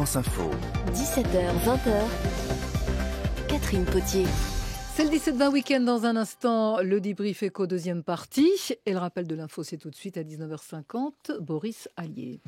France Info. 17h, 20h, Catherine Potier. C'est le 17-20 week-end dans un instant, le débrief éco deuxième partie. Et le rappel de l'info, c'est tout de suite à 19h50, Boris Allier.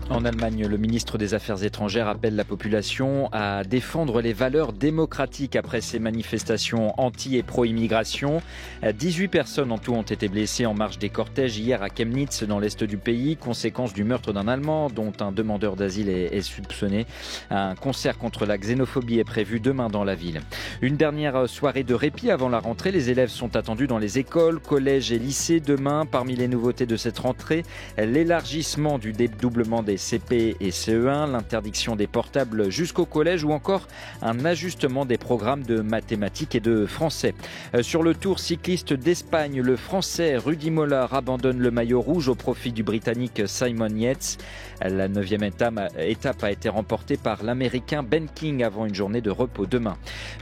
En Allemagne, le ministre des Affaires étrangères appelle la population à défendre les valeurs démocratiques après ces manifestations anti- et pro-immigration. 18 personnes en tout ont été blessées en marge des cortèges hier à Chemnitz, dans l'est du pays, conséquence du meurtre d'un Allemand dont un demandeur d'asile est soupçonné. Un concert contre la xénophobie est prévu demain dans la ville. Une dernière soirée de répit avant la rentrée. Les élèves sont attendus dans les écoles, collèges et lycées demain. Parmi les nouveautés de cette rentrée, l'élargissement du dédoublement des CP et CE1, l'interdiction des portables jusqu'au collège ou encore un ajustement des programmes de mathématiques et de français. Sur le Tour cycliste d'Espagne, le Français Rudy Mollard abandonne le maillot rouge au profit du Britannique Simon Yates. La 9e étape a été remportée par l'Américain Ben King avant une journée de repos demain.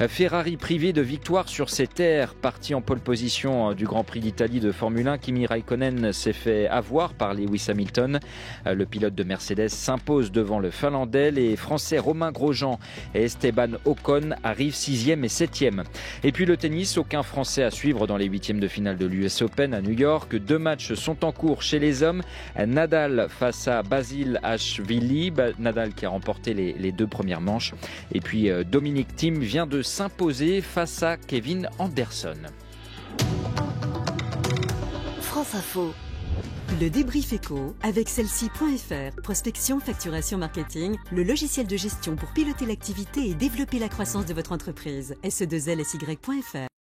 Ferrari privé de victoire sur ses terres, parti en pole position du Grand Prix d'Italie de Formule 1, Kimi Raikkonen s'est fait avoir par Lewis Hamilton. Le pilote de Mercedes s'impose devant le Finlandais. Les Français Romain Grosjean et Esteban Ocon arrivent 6e et 7e. Et puis le tennis, aucun Français à suivre dans les 8e de finale de l'US Open à New York. 2 matchs sont en cours chez les hommes. Nadal face à Basilashvili, Nadal qui a remporté les 2 premières manches. Et puis Dominic Thiem vient de s'imposer face à Kevin Anderson. France Info. Le débrief éco avec celle-ci.fr. Prospection, facturation, marketing, le logiciel de gestion pour piloter l'activité et développer la croissance de votre entreprise. se2lsy.fr.